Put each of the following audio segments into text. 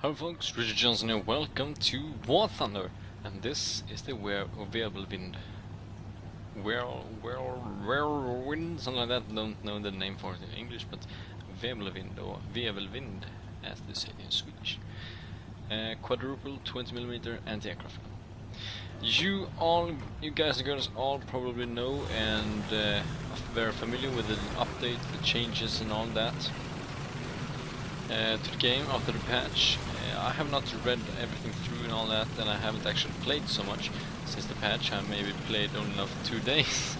Hello folks, Richard Johnson here, welcome to War Thunder, and this is the Whirlwind, something like that. Don't know the name for it in English, but Whirlwind or Virvelvind as they say in Swedish. Quadruple 20mm anti-aircraft gun. You guys and girls all probably know and are very familiar with the update, the changes and all that. To the game after the patch. I have not read everything through and all that, and I haven't actually played so much since the patch. I maybe played only now for 2 days.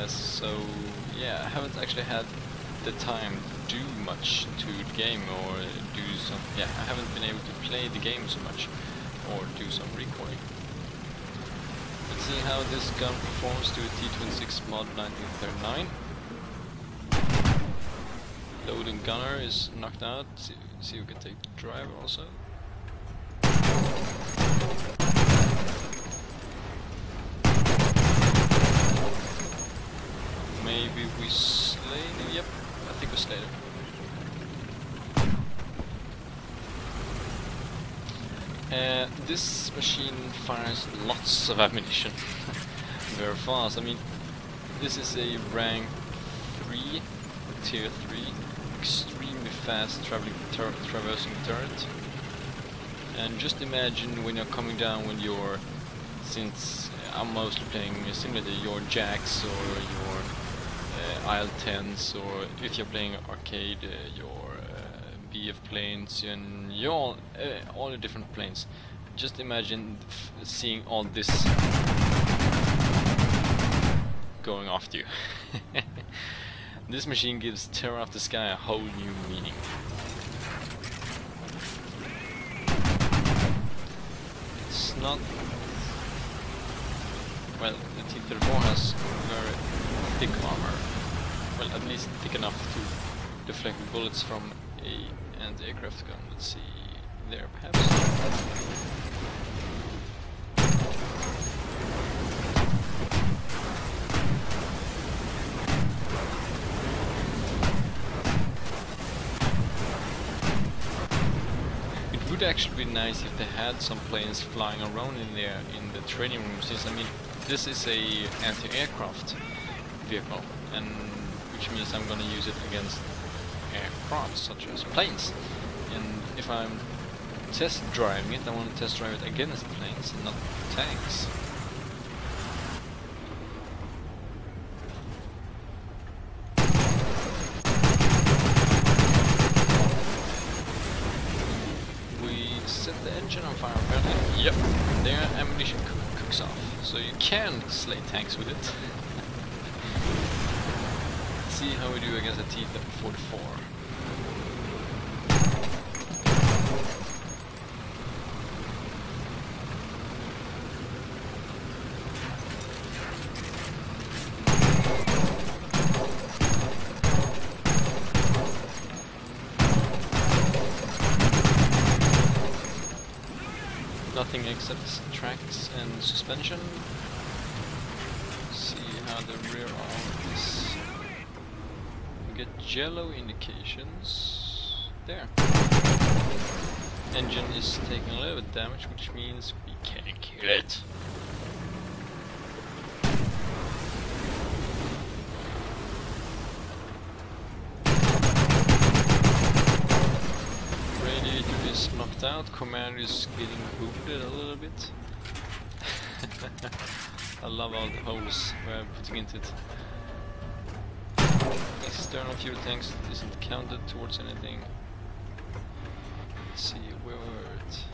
So yeah, I haven't actually had the time to do much to the game or do some. Yeah, I haven't been able to play the game so much or do some recording. Let's see how this gun performs to a T26 Mod 1939. Loading gunner is knocked out. See if we can take the driver also. Maybe we slay him. Yep, I think we slayed him. This machine fires lots of ammunition very fast. I mean, this is a rank 3, tier 3. Extremely fast traversing turret, and just imagine when you're coming down when you're, since I'm mostly playing similar to your Jacks or your IL-10s, or if you're playing arcade, your BF planes and your all the different planes. Just imagine seeing all this going after you. This machine gives Terror of the Sky a whole new meaning. It's not... Well, the T-34 has very thick armor. Well, at least thick enough to deflect bullets from a anti-aircraft gun. Let's see... there, perhaps? It would actually be nice if they had some planes flying around in there in the training room, since I mean this is a anti-aircraft vehicle, and which means I'm gonna use it against aircraft such as planes. And if I'm test driving it, I want to test drive it against planes and not tanks. Set the engine on fire apparently. Yep, their ammunition cooks off, so you can slay tanks with it. Let's see how we do against a T-44. Nothing except tracks and suspension. See how the rear arm is. We get yellow indications. There. Engine is taking a little bit damage, which means we can kill it. Radiator is knocked out, commander is getting wounded a little bit. I love all the holes we're putting into it. External fuel tanks isn't counted towards anything. Let's see, where were it?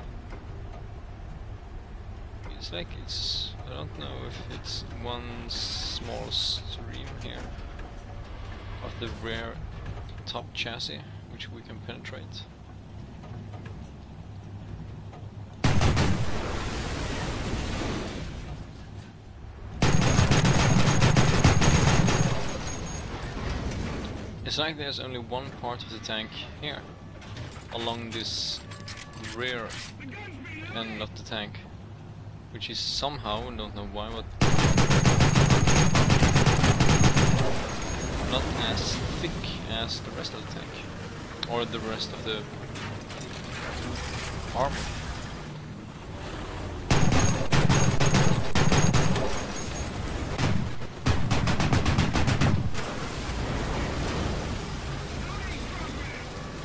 It's like it's... I don't know if it's one small stream here of the rear top chassis, which we can penetrate. It's like there's only one part of the tank here, along this rear end of the tank, which is somehow, don't know why, but not as thick as the rest of the tank, or the rest of the armor.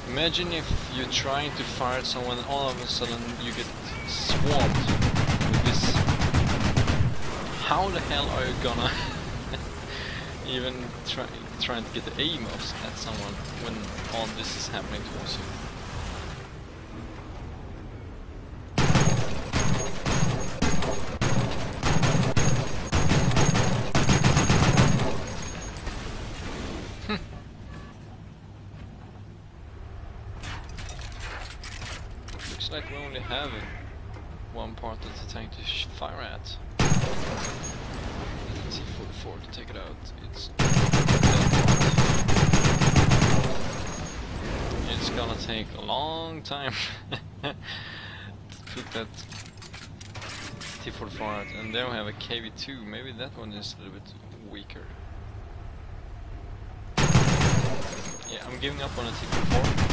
Imagine if you're trying to fire at someone and all of a sudden you get swarmed with this. How the hell are you gonna even trying to get the aim at someone when all this is happening towards you? Looks like we only have one part of the tank to fire at. T-44 to take it out. It's gonna take a long time to put that T-44 out. And there we have a KV-2. Maybe that one is a little bit weaker. Yeah, I'm giving up on a T-44.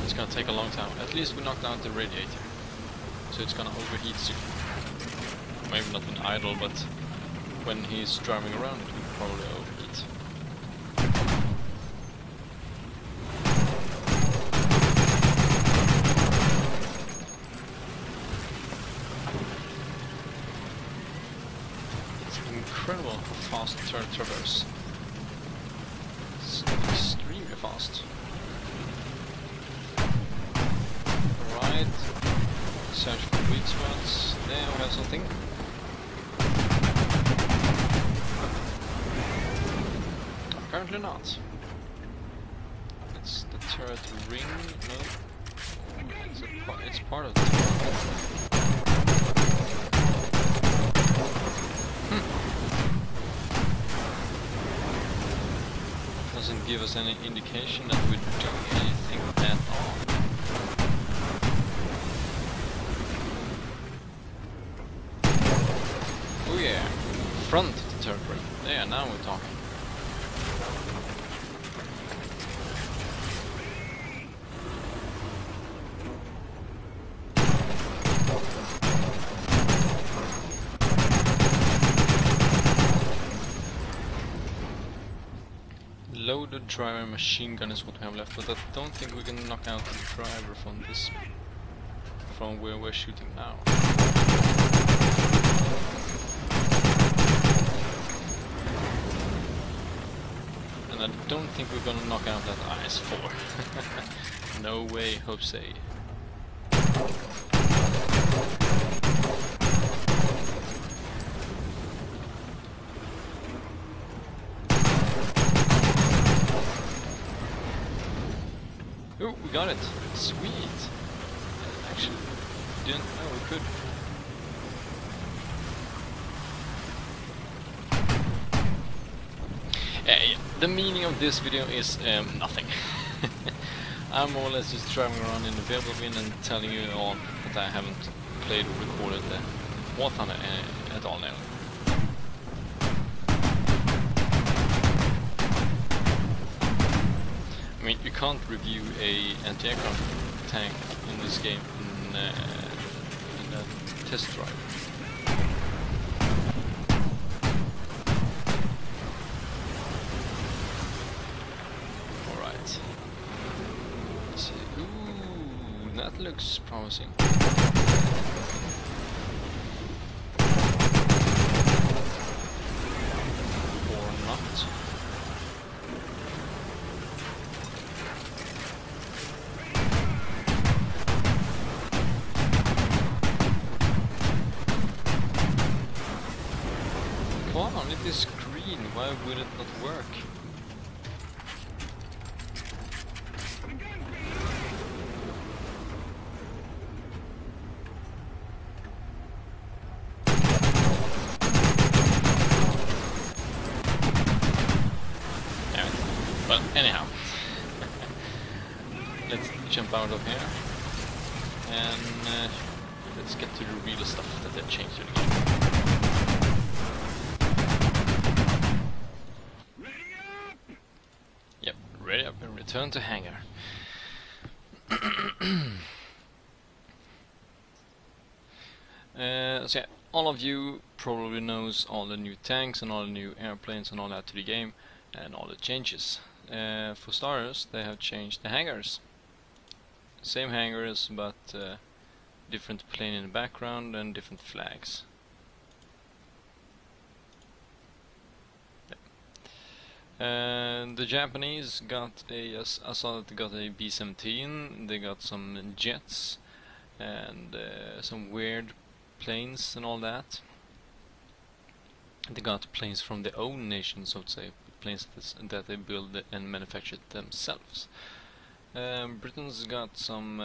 It's gonna take a long time. At least we knocked out the radiator, so it's gonna overheat soon. Maybe not when idle, but when he's driving around it will probably overheat. It's incredible how fast the turret traverses. It's extremely fast. Alright, search for weak spots. There we have something. Apparently not. It's the turret ring. No, it's part of the turret. Doesn't give us any indication that we're doing anything at all. Oh yeah, front of the turret ring. There, now we're talking. Loaded driver machine gun is what we have left, but I don't think we can knock out the driver from this, from where we're shooting now. And I don't think we're gonna knock out that IS-4. No way, Jose. Oh, we got it! Sweet! Actually, didn't know we could. Yeah, the meaning of this video is nothing. I'm more or less just driving around in the Weblowin and telling you all that I haven't played or recorded the War Thunder at all now. I mean, you can't review a anti-aircraft tank in this game in a test drive. Alright. Let's see. Ooh, that looks promising. Or not. Come on, it is green, why would it not work? Damn it. But anyhow, let's jump out of here and let's get to the real stuff that they changed in the game. Ready up and ready return to hangar. So yeah, all of you probably knows all the new tanks and all the new airplanes and all that to the game and all the changes. For starters, they have changed the hangars. Same hangars, but different plane in the background and different flags. And the Japanese got a, I saw that they got a B-17, they got some jets and some weird planes and all that. They got planes from their own nation, so to say, planes that they build and manufacture themselves. Britain's got some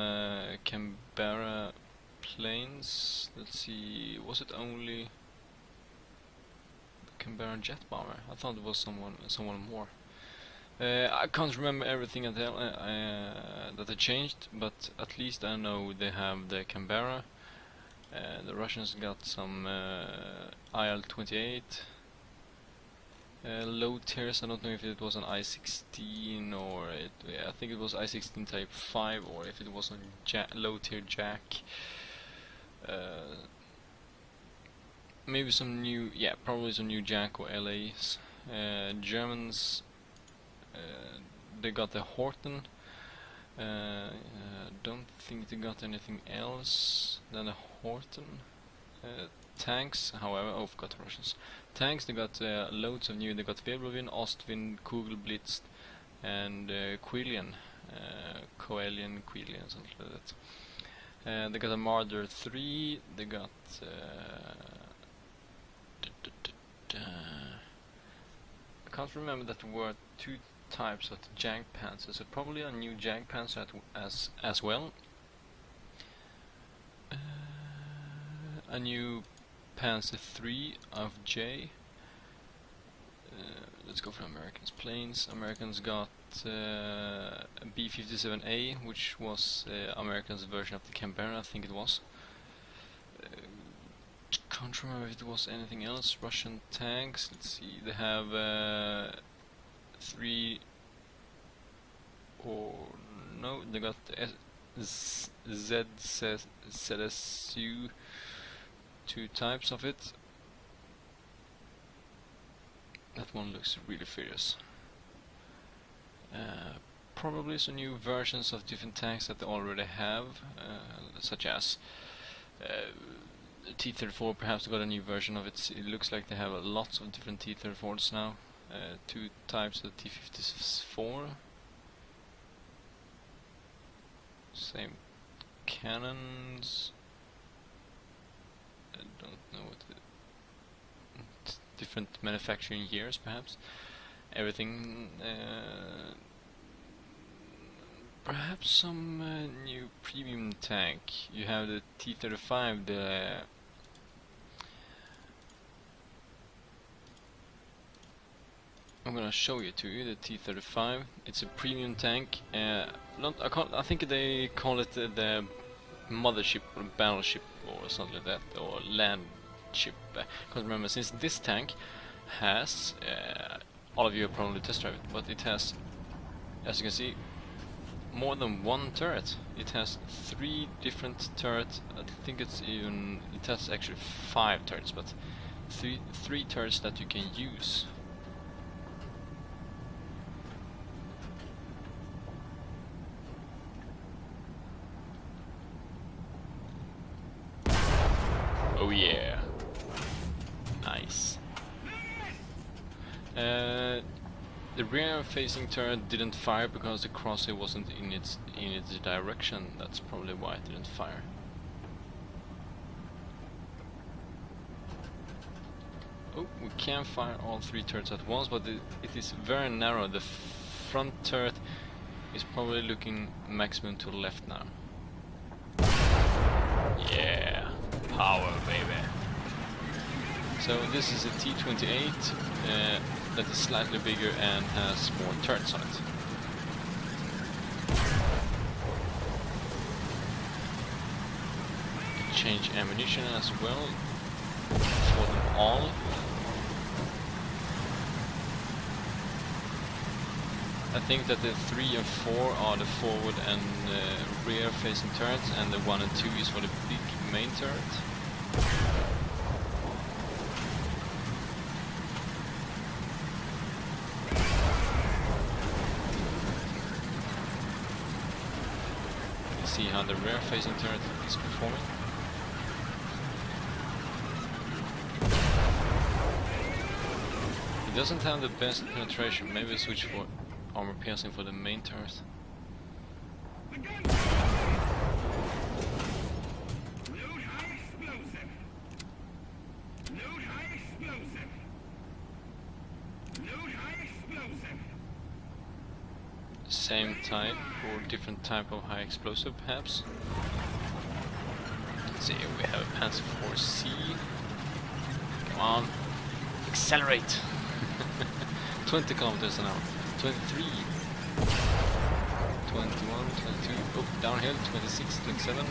Canberra planes. Let's see, was it only Canberra jet bomber? I thought it was someone more. I can't remember everything that they changed, but at least I know they have the Canberra. The Russians got some IL-28 low tiers. I don't know if it was an I-16 or I think it was I-16 Type 5, or if it was a low tier Jack. Maybe some new, probably some new Jack or LAs. Germans, they got the Horten. Don't think they got anything else than the Horten. Tanks, however, I forgot the Russians. Tanks, they got loads of new. They got Febrovin, Ostwind, Kugelblitz, and Quillian, Coelian, Quillian, something like that. They got a Marder 3. They got I can't remember that there were two types of Jagdpanzer, so probably a new Jagdpanzer as well. A new Panzer 3 of J. Let's go for Americans. Planes. Americans got a B-57A, which was Americans' version of the Canberra, I think it was. Can't remember if it was anything else. Russian tanks. Let's see. They have 3 or no. They got ZSU. 2 types of it. That one looks really fierce. Probably some new versions of different tanks that they already have, such as T-34. Perhaps they got a new version of it. It looks like they have lots of different T-34s now. 2 types of T-54. Same cannons. I don't know what different manufacturing years, perhaps. Everything. Perhaps some new premium tank. You have the T-35. I'm gonna show it to you. The T-35. It's a premium tank. I think they call it the mothership or battleship or something like that, or land ship. Because remember, since this tank has, all of you have probably test drive it, but it has, as you can see, more than one turret. It has 3 different turrets. I think it has actually 5 turrets, but three turrets that you can use. Oh yeah, nice. The rear-facing turret didn't fire because the crosshair wasn't in its direction. That's probably why it didn't fire. Oh, we can fire all 3 turrets at once, but it is very narrow. The front turret is probably looking maximum to the left now. Yeah. Power, baby. So this is a T-28 that is slightly bigger and has more turrets on it. You can change ammunition as well for them all. I think that the 3 and 4 are the forward and rear facing turrets, and the 1 and 2 is for the big main turret. You see how the rear facing turret is performing. It doesn't have the best penetration. Maybe switch for armor piercing for the main turret. Same type or different type of high explosive perhaps. Let's see, we have a Panzer IV C. Come on, accelerate! 20 kilometers an hour. 23, 21, 22, oh, downhill, 26, 27.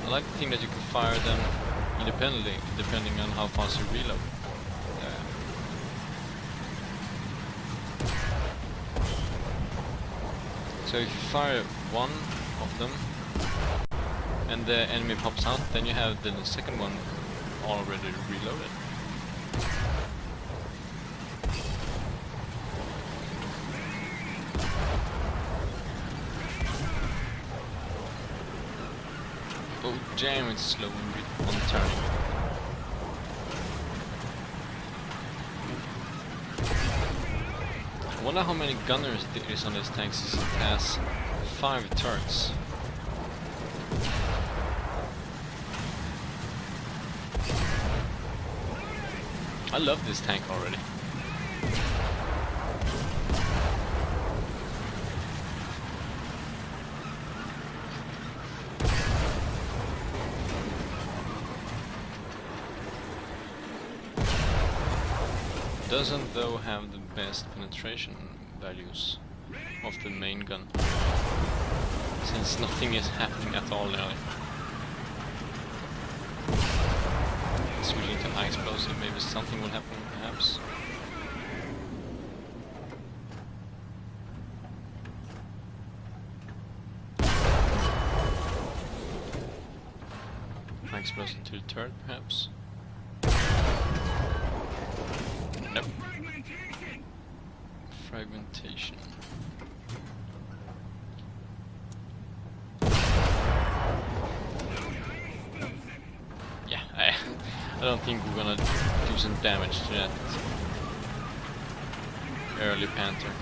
I like the thing that you can fire them independently, depending on how fast you reload. So if you fire one of them, and the enemy pops out, then you have the second one already reloaded. Oh, damn, it's slow on turning. I wonder how many gunners there is on this tank, since it has 5 turrets. I love this tank already. Doesn't though have the best penetration values of the main gun, since nothing is happening at all now. Switching to high explosive, maybe something will happen perhaps. High explosive to the turret perhaps. Nope. Fragmentation. Yeah, I don't think we're gonna do some damage to that early Panther.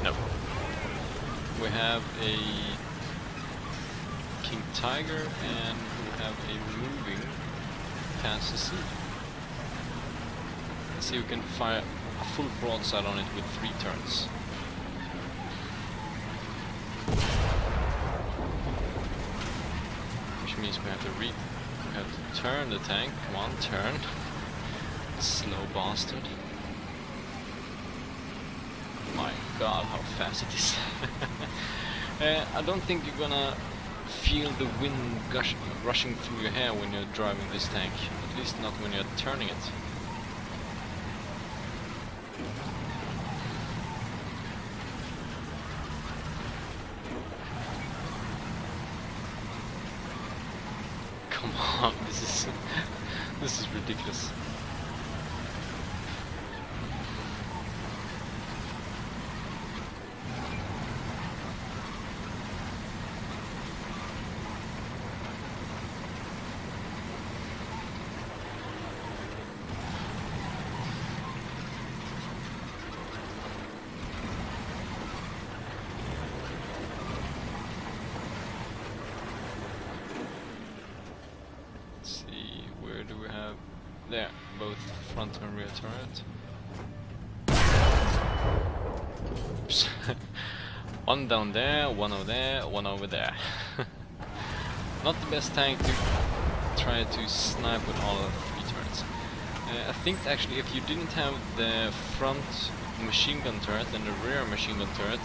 Nope. We have a King Tiger, and we have a moving Panzer C. Let's see if we can fire a full broadside on it with 3 turns. Which means we have to turn the tank. Come on, turn. Slow bastard. My god, how fast it is. I don't think you're gonna feel the wind rushing through your hair when you're driving this tank, at least not when you're turning it. Come on, this is ridiculous. There, both front and rear turret. Oops. One down there, one over there, one over there. Not the best tank to try to snipe with all of 3 turrets. I think actually if you didn't have the front machine gun turret and the rear machine gun turret,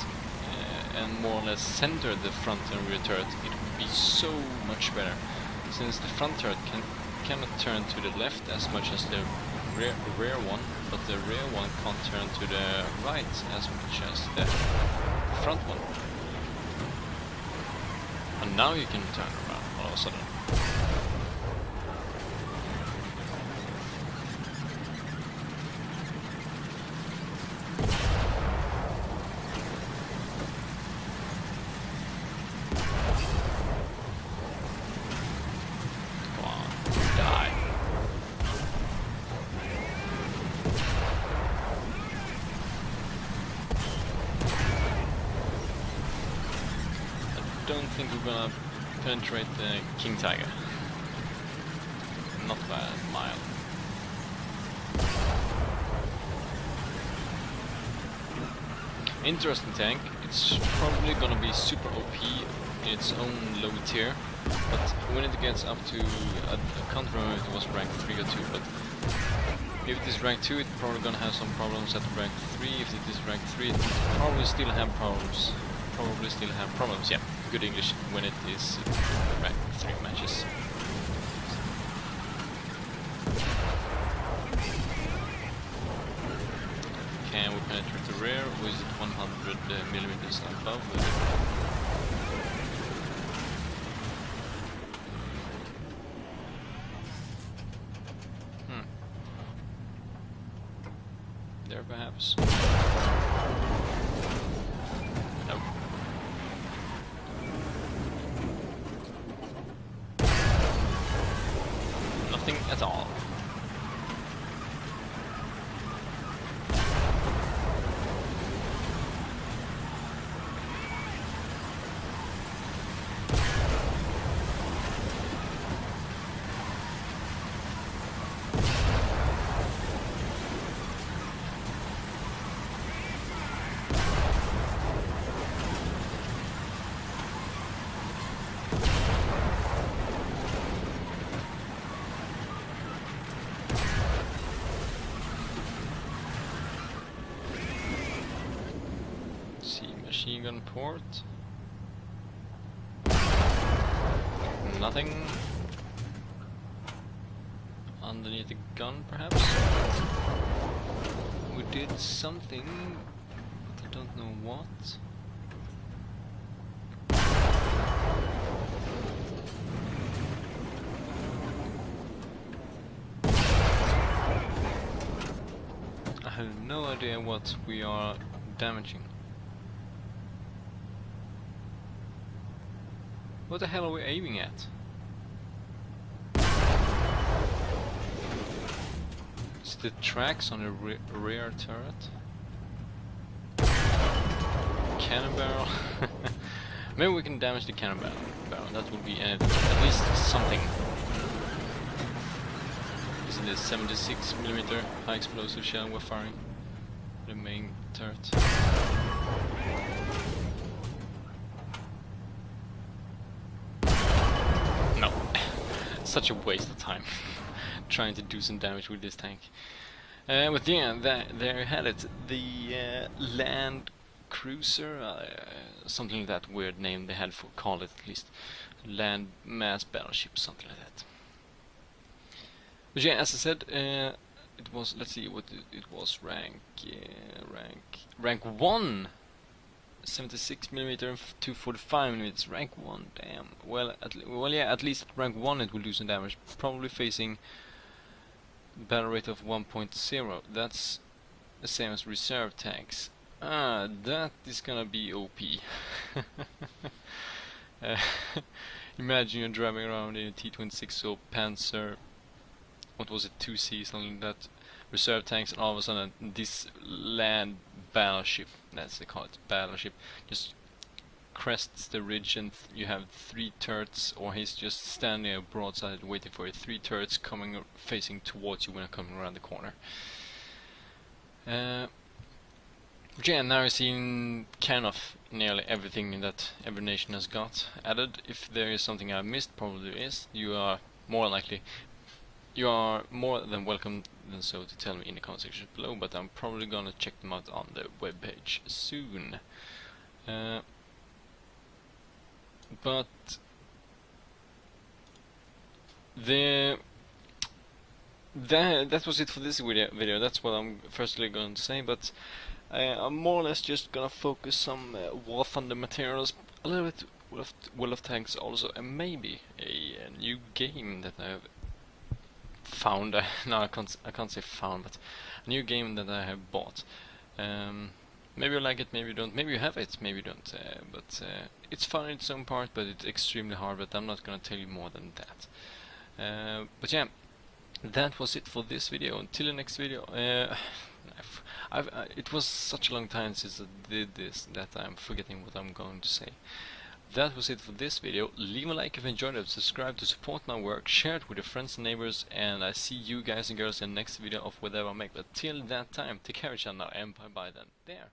and more or less center the front and rear turret, it would be so much better. Since the front turret cannot turn to the left as much as the rear one, but the rear one can't turn to the right as much as the front one. And now you can turn around all of a sudden. Come on, die. I don't think we're gonna penetrate the King Tiger. Not by a mile. Interesting tank. It's probably gonna be super OP in its own low tier, but when it gets up to, I can't remember if it was rank 3 or 2, but if it is rank 2, it's probably gonna have some problems at rank 3. If it is rank 3, it will probably still have problems. Yeah, good English when it is rank 3 matches. Can we penetrate the rear, or is it 100 millimeters above? There perhaps? Nope. Nothing at all. Machine gun port. Nothing. Underneath the gun, perhaps? We did something, but I don't know what. I have no idea what we are damaging. What the hell are we aiming at? Is it the tracks on the rear turret? Cannon barrel? Maybe we can damage the cannon barrel. That would be at least something. Is it a 76mm high explosive shell we're firing? The main turret. Such a waste of time trying to do some damage with this tank. But yeah, there you had it. The land cruiser, something like that weird name they had for call it at least. Land mass battleship, something like that. But yeah, as I said, it was, let's see what it was, rank 1. 76mm and 245mm, rank 1, damn. Well, yeah, at least at rank 1 it will do some damage, probably facing battle rate of 1.0. That's the same as reserve tanks. That is gonna be OP. Imagine you're driving around in a T-26 or Panzer, what was it, 2C, something like that, reserve tanks, and all of a sudden this land battleship, that's they call it, battleship, just crests the ridge and you have 3 turrets, or he's just standing there broadside waiting for you, 3 turrets coming facing towards you when you're coming around the corner. Yeah, now I've seen kind of nearly everything that every nation has got added. If there is something I missed, probably there is. You are more than welcome than so to tell me in the comment section below, but I'm probably gonna check them out on the webpage soon. But that was it for this video. That's what I'm firstly going to say, but I'm more or less just gonna focus some War Thunder materials, a little bit World of Tanks also, and maybe a new game that I've found. No, I can't say found, but a new game that I have bought. Maybe you like it, maybe you don't, maybe you have it, maybe you don't, but it's fun in its own part, but it's extremely hard, but I'm not gonna tell you more than that. But yeah, that was it for this video. Until the next video, it was such a long time since I did this that I'm forgetting what I'm going to say. That was it for this video. Leave a like if you enjoyed it, subscribe to support my work, share it with your friends and neighbors, and I see you guys and girls in the next video of whatever I make. But till that time, take care of each other and bye bye then. There.